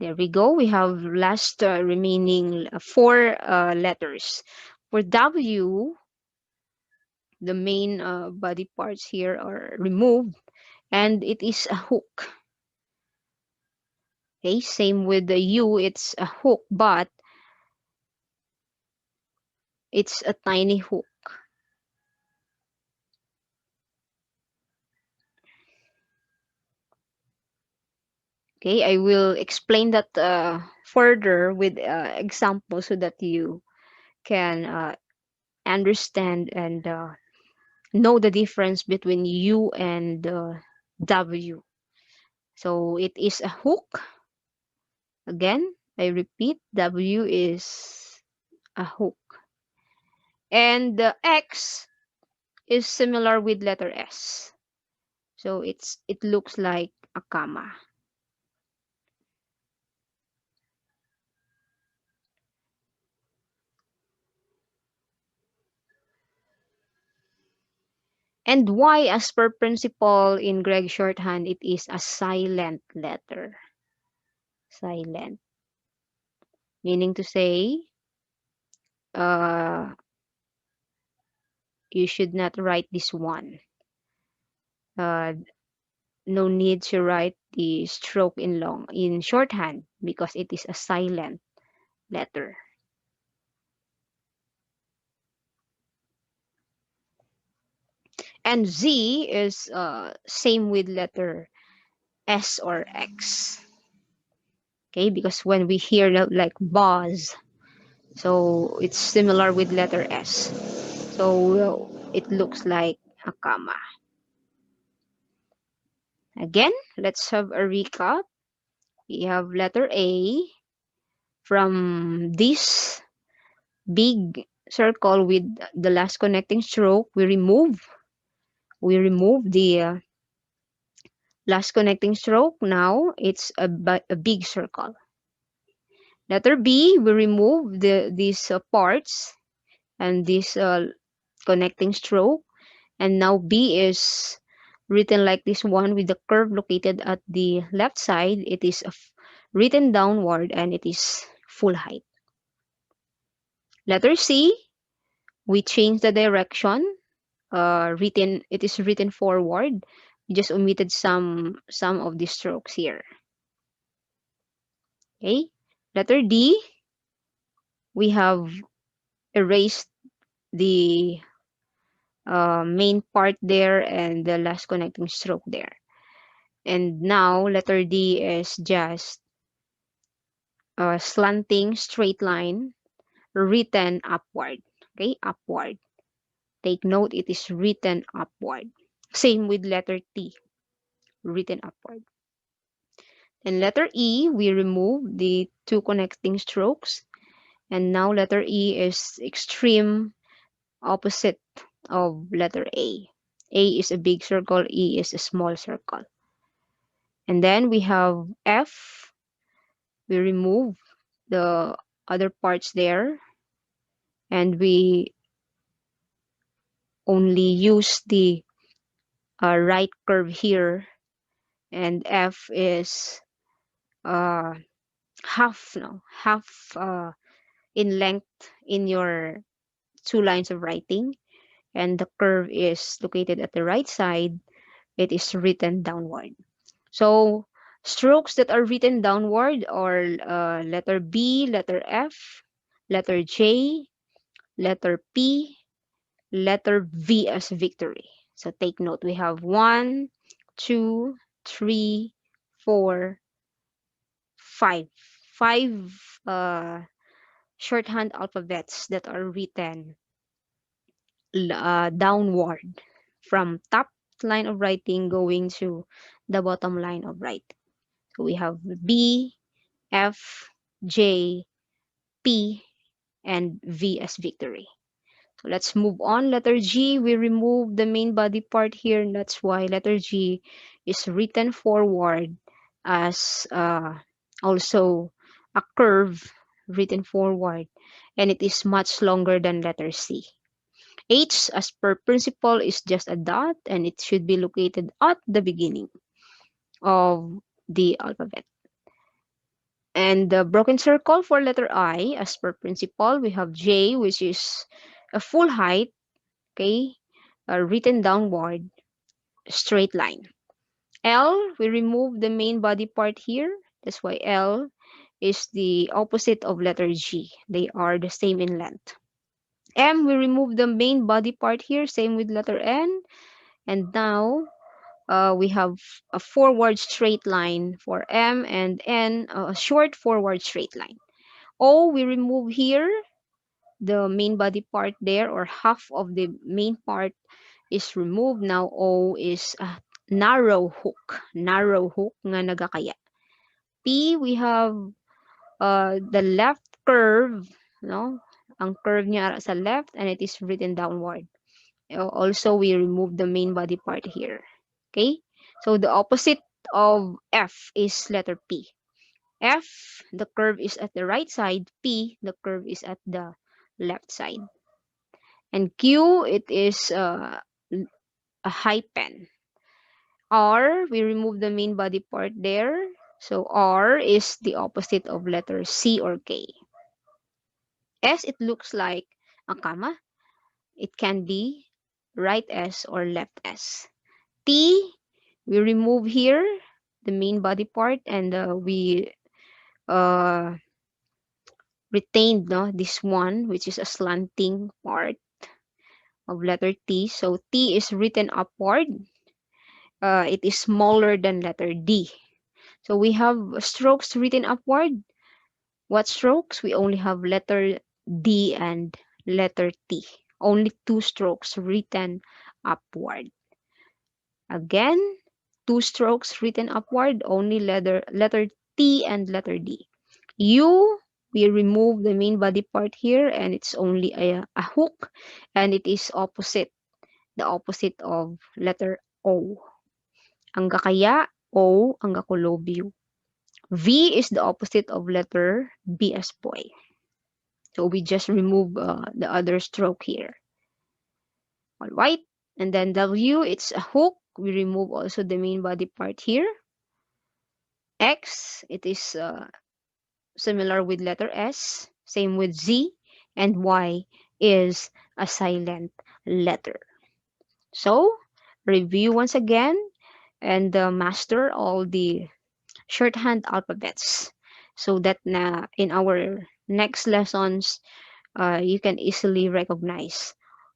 There we go. We have last remaining four letters. For W, the main body parts here are removed, and it is a hook. Okay, same with the U, it's a hook, but it's a tiny hook. Okay, I will explain that further with examples so that you can understand and know the difference between U and W. So it is a hook. Again, I repeat, W is a hook. And the X is similar with letter S. So it looks like a comma. And why, as per principle in Greg shorthand, it is a silent letter. Silent. Meaning to say, uh, you should not write this one. Uh, no need to write the stroke in shorthand because it is a silent letter. And Z is same with letter S or X. Okay, because when we hear like buzz, so it's similar with letter S. So it looks like a comma. Again, let's have a recap. We have letter A. From this big circle with the last connecting stroke, we remove the last connecting stroke. Now it's a big circle. Letter B, we remove these parts and this connecting stroke, and now B is written like this one with the curve located at the left side. It is written downward and it is full height. Letter C, we change the direction. It is written forward. We just omitted some of the strokes here. Okay. Letter D, we have erased the main part there and the last connecting stroke there. And now letter D is just a slanting straight line written upward. Okay, upward. Take note, it is written upward. Same with letter T, written upward. And letter E, we remove the two connecting strokes. And now letter E is extreme opposite of letter A. A is a big circle, E is a small circle. And then we have F. We remove the other parts there. And we only use the right curve here. And F is uh, half in length in your two lines of writing, and the curve is located at the right side. It is written downward. So strokes that are written downward are letter B, letter F, letter J, letter P, letter V as victory. So take note, we have 1, 2, 3, 4, 5. Five shorthand alphabets that are written downward from top line of writing going to the bottom line of writing. So we have B, F, J, P, and V as victory. So let's move on. Letter G, we remove the main body part here, and that's why letter G is written forward as also a curve written forward, and it is much longer than letter C. H, as per principle, is just a dot, and it should be located at the beginning of the alphabet. And the broken circle for letter I, as per principle, we have J, which is a full height, okay, written downward, straight line. L, we remove the main body part here. That's why L is the opposite of letter G. They are the same in length. M, we remove the main body part here. Same with letter N. And now we have a forward straight line for M, and N, a short forward straight line. O, we remove here the main body part there, or half of the main part is removed. Now O is a narrow hook nga nagakaya. P, we have the left curve, no? Ang curve niya sa left, and it is written downward. Also, we remove the main body part here. Okay? So the opposite of F is letter P. F, the curve is at the right side. P, the curve is at the left side. And Q, it is a hyphen. R, we remove the main body part there. So R is the opposite of letter C or K. S, it looks like a comma. It can be right S or left S. T, we remove here the main body part, and we uh, retained, no, this one, which is a slanting part of letter T. So T is written upward. It is smaller than letter D. So we have strokes written upward. What strokes? We only have letter D and letter T. Only two strokes written upward. Again, two strokes written upward, only letter T and letter D. U, we remove the main body part here, and it's only a hook, and it is the opposite of letter O. Ang gakaya, O, ang gakulobyo. V is the opposite of letter B as boy. So we just remove the other stroke here. All right. And then W, it's a hook. We remove also the main body part here. X, it is similar with letter S. Same with Z. And Y is a silent letter. So, review once again and master all the shorthand alphabets so that na in our next lessons, you can easily recognize